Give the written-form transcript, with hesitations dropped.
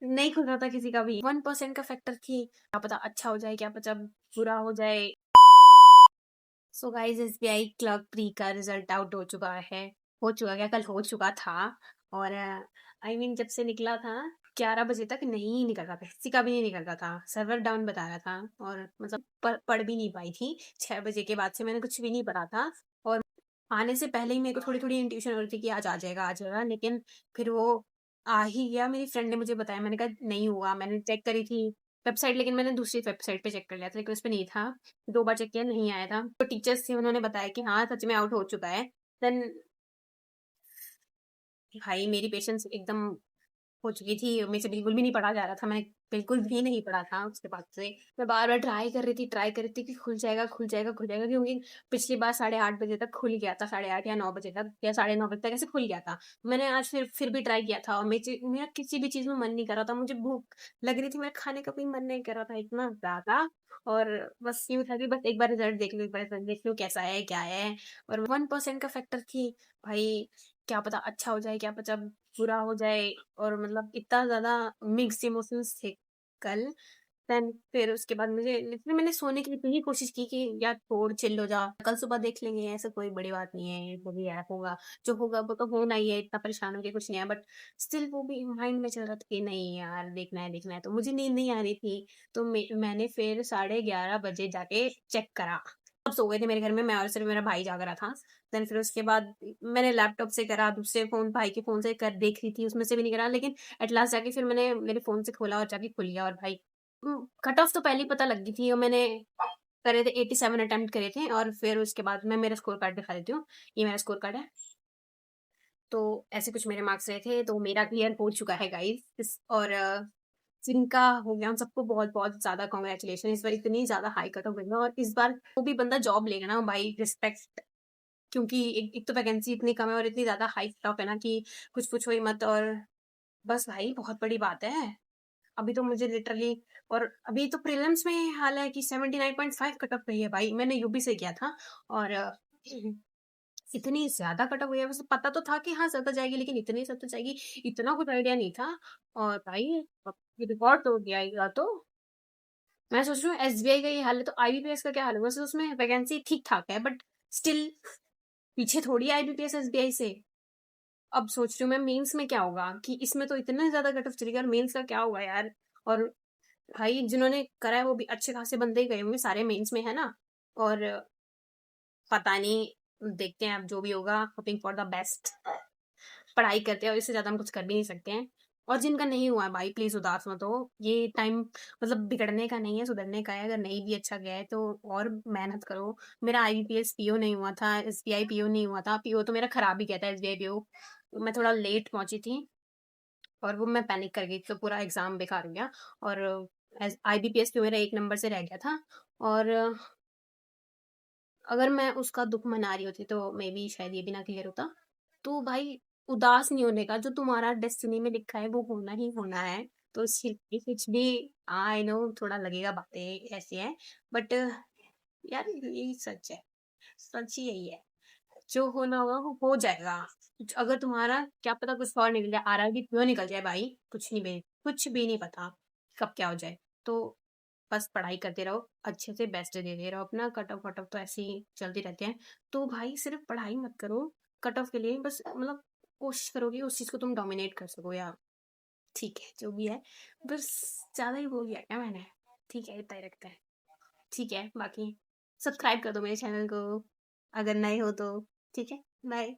नहीं खुल रहा था किसी का भी। 1% का फैक्टर थी, क्या पता अच्छा हो जाए, क्या पता बुरा हो जाए। So guys, SBI clerk pre का रिजल्ट आउट हो चुका क्या, कल हो चुका था। और जब से निकला था 11 बजे तक नहीं निकल रहा था, किसी का भी नहीं निकल रहा था, सर्वर डाउन बता रहा था। और मतलब पढ़ भी नहीं पाई थी। 6 बजे के बाद से मैंने कुछ भी नहीं पढ़ा था। और आने से पहले ही मेरे को थोड़ी थोड़ी इंट्यूशन हो रही थी कि आज आ जाएगा, लेकिन फिर वो आ ही गया। मेरी फ्रेंड ने मुझे बताया, मैंने कहा नहीं हुआ। मैंने चेक करी थी वेबसाइट, लेकिन मैंने दूसरी वेबसाइट पे चेक कर लिया था, लेकिन उस पे नहीं था। 2 बार चेक किया, नहीं आया था। तो टीचर्स थे, उन्होंने बताया कि हाँ सच में आउट हो चुका है। देन भाई मेरी पेशेंस एकदम हो चुकी थी, मेरे से बिल्कुल भी नहीं पढ़ा जा रहा था, मैं बिल्कुल भी नहीं पढ़ा था। उसके बाद से मैं बार बार ट्राई कर रही थी कि खुल जाएगा खुल जाएगा खुल जाएगा, क्योंकि पिछली बार 8:30 बजे तक खुल गया था, 8:30 या 9 बजे तक या 9:30 बजे तक ऐसे खुल गया था। मैंने आज फिर भी ट्राई किया था, और मेरा किसी भी चीज में मन नहीं कर रहा था, मुझे भूख लग रही थी, मेरा खाने का भी मन नहीं कर रहा था इतना ज्यादा। और बस यूं था कि बस एक बार रिजल्ट देख लो, एक बार रिजल्ट देख लो कैसा है क्या है। और 1% का फैक्टर थी भाई, क्या पता अच्छा हो जाए, क्या पता बुरा हो जाए। और मतलब इतना ज़्यादा मिक्स्ड इमोशंस थे कल। देन फिर उसके बाद मुझे लिटरली मैंने सोने की इतनी कोशिश की कि यार छोड़, चिल हो जा, कल सुबह देख लेंगे, ऐसा कोई बड़ी बात नहीं है, वो भी है होगा, जो होगा वो तो होना ही है, इतना परेशान होके कुछ नहीं है। बट स्टिल वो भी माइंड में चल रहा था कि नहीं यार देखना है, तो मुझे नींद नहीं आ रही थी। तो मैंने फिर 11:30 बजे जाके चेक करा। सब सो गए थे मेरे घर में, मैं और सिर्फ मेरा भाई जाग रहा था। देन फिर उसके बाद मैंने लैपटॉप से करा, दूसरे फोन भाई के फोन से कर देख रही थी, उसमें से भी नहीं करा, लेकिन एट लास्ट जाके फिर मैंने मेरे फोन से खोला और जाके खुल गया। और भाई कट ऑफ तो पहले ही पता लग गई थी, और मैंने करे थे 87 अटेम्प्ट करे थे। और फिर उसके बाद मैं मेरा स्कोर कार्ड दिखा देती हूँ, ये मेरा स्कोर कार्ड है। तो ऐसे कुछ मेरे मार्क्स रहे थे, तो मेरा क्लियर हो चुका है गाइस। और जिनका हो गया उन सबको बहुत बहुत ज्यादा कॉन्ग्रेचुलेशन, इस बार इतनी ज्यादा हाई कट ऑफ गई ना। और इस बार वो भी बंदा जॉब लेगा ना भाई, रिस्पेक्ट, क्योंकि एक तो वैकेंसी इतनी कम है और इतनी ज्यादा हाई कट ऑफ है ना कि कुछ पूछो ही मत। और बस भाई बहुत बड़ी बात है। अभी तो मुझे लिटरली, और अभी तो प्रीलिम्स में ये हाल है कि 79.5 कट ऑफ रही है भाई, मैंने यूपी से किया था। और इतनी ज्यादा कट ऑफ हुई है, वैसे पता तो था कि हाँ ज्यादा जाएगी, लेकिन इतनी ज्यादा जाएगी इतना कुछ आइडिया नहीं था। और भाई अब ये रिकॉर्ड तो गया तो मैं सोच रही हूँ एसबीआई का ये हाल है, तो आईबीपीएस का क्या हाल है। वैसे उसमें वैकेंसी ठीक ठाक है, बट स्टिल पीछे थोड़ी आईबीपीएस एसबीआई से। अब सोच रही हूँ मैं मेंस में क्या होगा, कि इसमें तो इतना ज्यादा कट ऑफ चली गई, और मेंस का क्या होगा यार। और भाई जिन्होंने करा है वो भी अच्छे खासे बंदे ही गए होंगे, सारे मेंस में है ना। और पता नहीं, देखते हैं अब जो भी होगा, होपिंग फॉर द बेस्ट। पढ़ाई करते हैं और इससे ज्यादा हम कुछ कर भी नहीं सकते हैं। और जिनका नहीं हुआ है भाई प्लीज उदास मत हो, ये टाइम मतलब बिगड़ने का नहीं है, सुधरने का है। अगर नहीं भी अच्छा गया है तो और मेहनत करो। मेरा आईबीपीएस पीओ नहीं हुआ था, एसबीआई पीओ नहीं हुआ था, पीओ तो मेरा खराब ही गया था, एसबीआई पीओ मैं थोड़ा लेट पहुंची थी। और वो मैं पैनिक कर गई, तो पूरा एग्जाम बेकार हो गया। और आईबीपीएस पीओ मेरा 1 नंबर से रह गया था। और अगर मैं उसका दुख मना रही होती तो मे बी शायद ये भी ना क्लियर होता। तो भाई उदास नहीं होने का, जो तुम्हारा डेस्टिनी में लिखा है वो होना ही होना है। तो कुछ भी, आई नो थोड़ा लगेगा, बातें ऐसी हैं, बट यार यही सच है, सच ही यही है, जो होना होगा वो हो जाएगा। अगर तुम्हारा क्या पता कुछ और निकल जाए, आरआरबी क्यों निकल जाए भाई, कुछ भी नहीं पता कब क्या हो जाए। तो बस पढ़ाई करते रहो, अच्छे से बेस्ट देते रहो अपना। कट ऑफ वट ऑफ तो ऐसे ही चलते रहते हैं। तो भाई सिर्फ पढ़ाई मत करो कट ऑफ के लिए, बस मतलब कोशिश करोगे उस चीज को तुम डोमिनेट कर सको यार। ठीक है जो भी है, बस ज्यादा ही बोल दिया क्या मैंने। ठीक है इतना ही रखता है। ठीक है बाकी सब्सक्राइब कर दो मेरे चैनल को अगर नए हो तो। ठीक है, बाय।